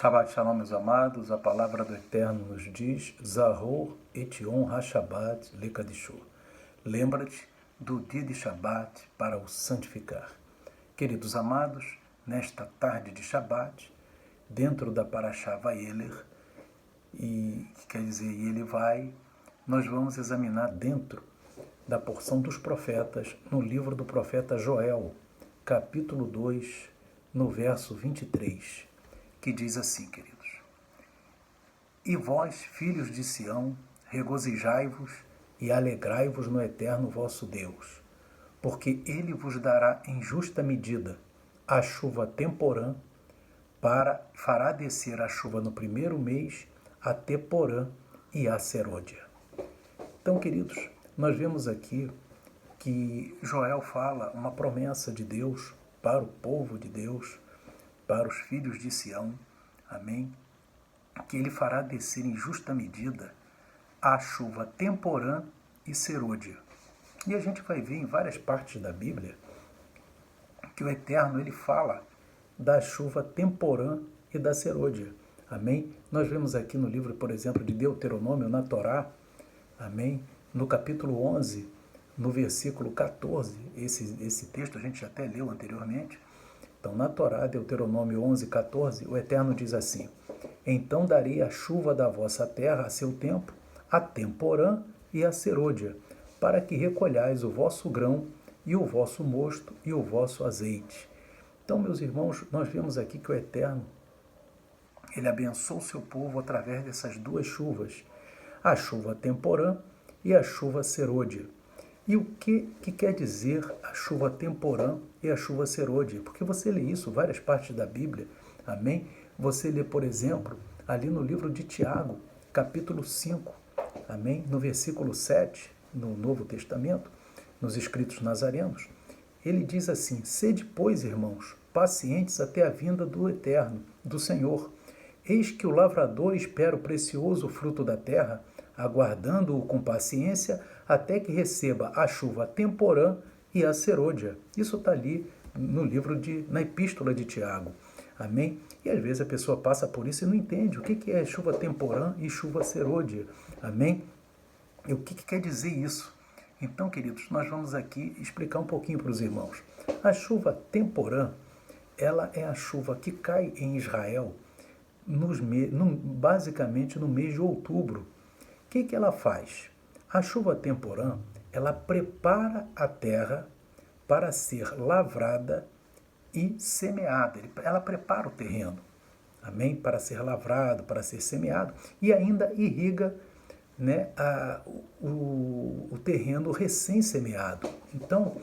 Shabbat Shalom, meus amados, a palavra do Eterno nos diz, Zahor et Yom HaShabbat Lekadishu. Lembra-te do dia de Shabbat para o santificar. Queridos amados, nesta tarde de Shabbat, dentro da Parashá Vayeler, e quer dizer, ele vai, nós vamos examinar dentro da porção dos profetas, no livro do profeta Joel, capítulo 2, no verso 23, que diz assim, queridos: E vós, filhos de Sião, regozijai-vos e alegrai-vos no Eterno vosso Deus, porque ele vos dará em justa medida a chuva temporã, fará descer a chuva no primeiro mês, a Teporã e a Serôdia. Então, queridos, nós vemos aqui que Joel fala uma promessa de Deus para o povo de Deus, para os filhos de Sião, amém? Que ele fará descer em justa medida a chuva temporã e serôdia. E a gente vai ver em várias partes da Bíblia que o Eterno ele fala da chuva temporã e da serôdia, amém? Nós vemos aqui no livro, por exemplo, de Deuteronômio, na Torá, amém? No capítulo 11, no versículo 14, esse texto a gente já até leu anteriormente. Então, na Torá, Deuteronômio 11, 14, o Eterno diz assim: Então darei a chuva da vossa terra a seu tempo, a temporã e a serôdia, para que recolhais o vosso grão e o vosso mosto e o vosso azeite. Então, meus irmãos, nós vemos aqui que o Eterno, ele abençoa o seu povo através dessas duas chuvas, a chuva temporã e a chuva serôdia. E o que quer dizer a chuva temporã e a chuva serôdia? Porque você lê isso em várias partes da Bíblia, amém? Você lê, por exemplo, ali no livro de Tiago, capítulo 5, amém? No versículo 7, no Novo Testamento, nos escritos nazarenos, ele diz assim: Sede, pois, irmãos, pacientes até a vinda do Eterno, do Senhor. Eis que o lavrador espera o precioso fruto da terra, aguardando-o com paciência, até que receba a chuva temporã e a serôdia. Isso está ali no livro, na epístola de Tiago. Amém? E às vezes a pessoa passa por isso e não entende o que é chuva temporã e chuva serôdia. Amém? E o que quer dizer isso? Então, queridos, nós vamos aqui explicar um pouquinho para os irmãos. A chuva temporã, ela é a chuva que cai em Israel basicamente no mês de outubro. O que ela faz? A chuva temporã, ela prepara a terra para ser lavrada e semeada. Ela prepara o terreno, amém? Para ser lavrado, para ser semeado, e ainda irriga, né, o terreno recém-semeado. Então,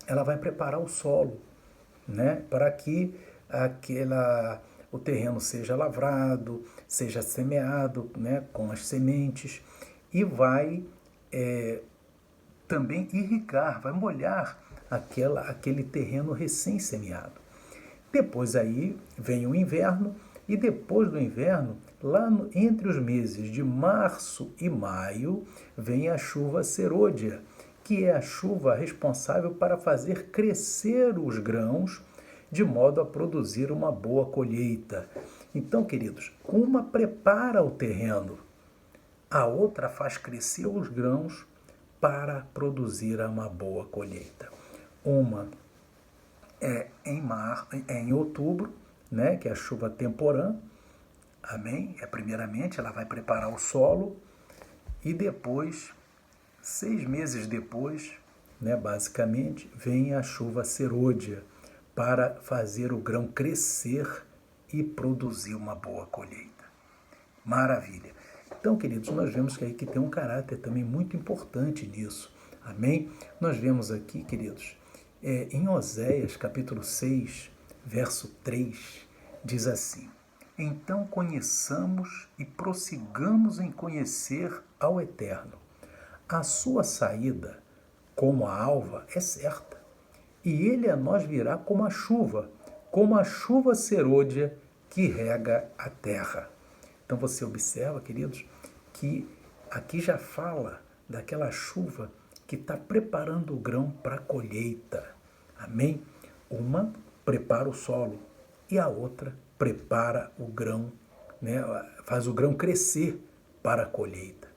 ela vai preparar o solo, né, para que o terreno seja lavrado, seja semeado, né, com as sementes, e vai também irrigar, vai molhar aquele terreno recém-semeado. Depois aí vem o inverno, e depois do inverno, entre os meses de março e maio, vem a chuva serôdia, que é a chuva responsável para fazer crescer os grãos, de modo a produzir uma boa colheita. Então, queridos, uma prepara o terreno, a outra faz crescer os grãos para produzir uma boa colheita. Uma é em outubro, né, que é a chuva temporã, amém? Primeiramente, ela vai preparar o solo, e depois, 6 meses depois, né, basicamente, vem a chuva serôdia, para fazer o grão crescer e produzir uma boa colheita. Maravilha! Então, queridos, nós vemos que tem um caráter também muito importante nisso. Amém? Nós vemos aqui, queridos, em Oséias, capítulo 6, verso 3, diz assim: Então conheçamos e prossigamos em conhecer ao Eterno. A sua saída, como a alva, é certa, e ele a nós virá como a chuva serôdia que rega a terra. Então você observa, queridos, que aqui já fala daquela chuva que está preparando o grão para a colheita. Amém? Uma prepara o solo e a outra prepara o grão, né, faz o grão crescer para a colheita.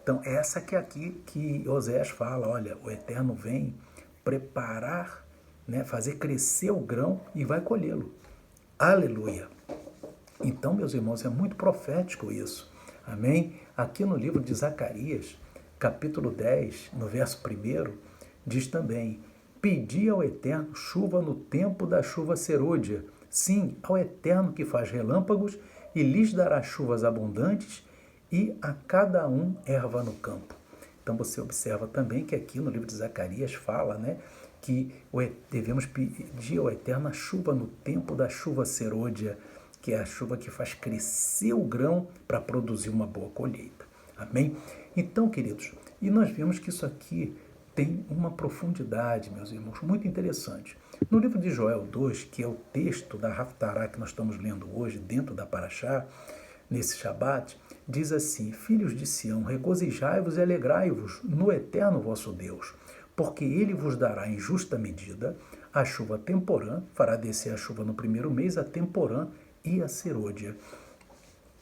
Então, essa que é aqui que Oséias fala, olha, o Eterno vem preparar, né, fazer crescer o grão e vai colhê-lo. Aleluia! Então, meus irmãos, é muito profético isso. Amém? Aqui no livro de Zacarias, capítulo 10, no verso 1, diz também: pedi ao Eterno chuva no tempo da chuva serôdia. Sim, ao Eterno que faz relâmpagos e lhes dará chuvas abundantes e a cada um erva no campo. Então você observa também que aqui no livro de Zacarias fala, né, que devemos pedir ao Eterno a chuva no tempo da chuva serôdia, que é a chuva que faz crescer o grão para produzir uma boa colheita. Amém? Então, queridos, e nós vemos que isso aqui tem uma profundidade, meus irmãos, muito interessante. No livro de Joel 2, que é o texto da Haftará que nós estamos lendo hoje, dentro da Paraxá, nesse Shabat, diz assim: filhos de Sião, regozijai-vos e alegrai-vos no Eterno vosso Deus, porque ele vos dará em justa medida a chuva temporã, fará descer a chuva no primeiro mês, a temporã e a serôdia.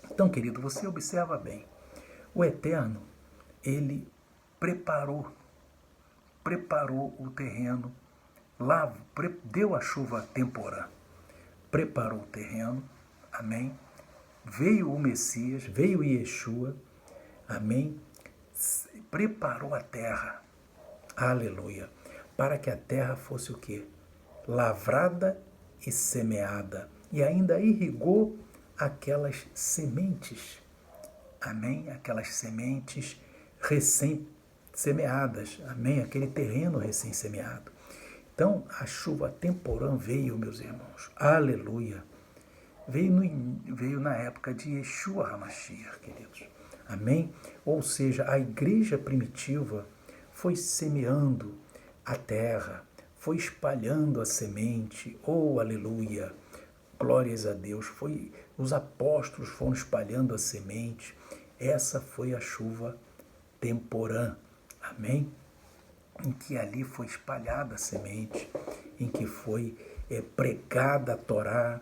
Então, querido, você observa bem. O Eterno, ele preparou o terreno, deu a chuva temporã, preparou o terreno, amém? Veio o Messias, veio o Yeshua, amém? Preparou a terra, aleluia, para que a terra fosse o quê? Lavrada e semeada, e ainda irrigou aquelas sementes, amém? Aquelas sementes recém-semeadas, amém? Aquele terreno recém-semeado. Então, a chuva temporã veio, meus irmãos, aleluia. Veio na época de Yeshua HaMashiach, queridos. Amém? Ou seja, a igreja primitiva foi semeando a terra, foi espalhando a semente. Oh, aleluia! Glórias a Deus. Os apóstolos foram espalhando a semente. Essa foi a chuva temporã. Amém? Em que ali foi espalhada a semente, em que foi pregada a Torá,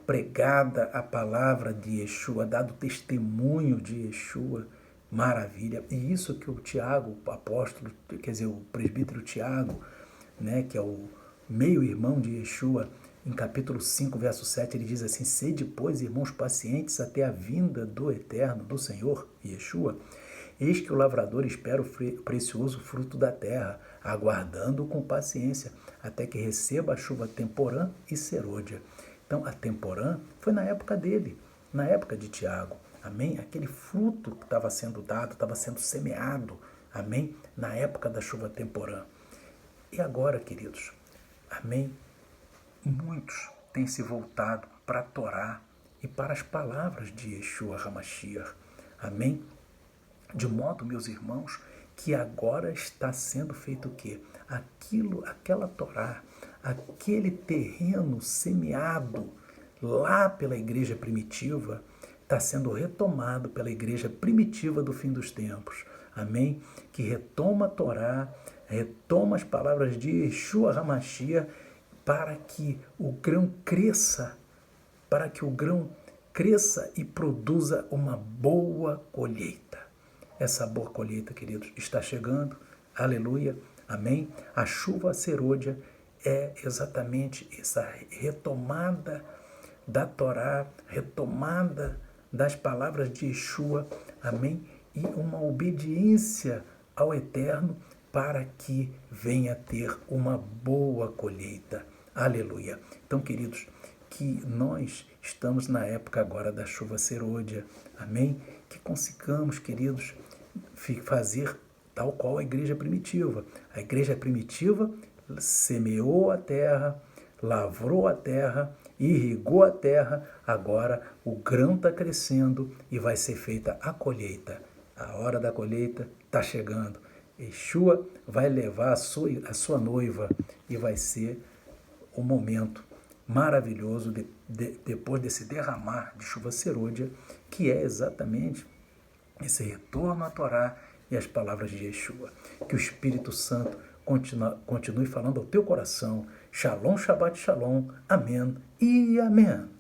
pregada a palavra de Yeshua, dado testemunho de Yeshua, maravilha. E isso que o Tiago, o apóstolo, quer dizer, o presbítero Tiago, né, que é o meio-irmão de Yeshua, em capítulo 5, verso 7, ele diz assim: sede, pois, irmãos, pacientes até a vinda do Eterno, do Senhor, Yeshua. Eis que o lavrador espera o precioso fruto da terra, aguardando com paciência, até que receba a chuva temporã e serôdia. Então, a temporã foi na época dele, na época de Tiago. Amém? Aquele fruto que estava sendo dado, estava sendo semeado. Amém? Na época da chuva temporã. E agora, queridos, amém? Muitos têm se voltado para a Torá e para as palavras de Yeshua HaMashiach. Amém? De modo, meus irmãos, que agora está sendo feito o quê? Aquela Torá, aquele terreno semeado lá pela igreja primitiva, está sendo retomado pela igreja primitiva do fim dos tempos. Amém? Que retoma a Torá, retoma as palavras de Yeshua HaMashiach para que o grão cresça, e produza uma boa colheita. Essa boa colheita, queridos, está chegando, aleluia, amém? A chuva serôdia é exatamente essa retomada da Torá, retomada das palavras de Yeshua, amém? E uma obediência ao Eterno para que venha ter uma boa colheita, aleluia. Então, queridos, que nós estamos na época agora da chuva serôdia, amém? Que consigamos, queridos, fazer tal qual a igreja primitiva. A igreja primitiva semeou a terra, lavrou a terra, irrigou a terra, agora o grão está crescendo e vai ser feita a colheita. A hora da colheita está chegando. Yeshua vai levar a sua noiva e vai ser um momento maravilhoso depois desse derramar de chuva serôdia, que é exatamente esse retorno à Torá e às palavras de Yeshua. Que o Espírito Santo continue falando ao teu coração. Shalom, Shabbat, Shalom. Amém e amém.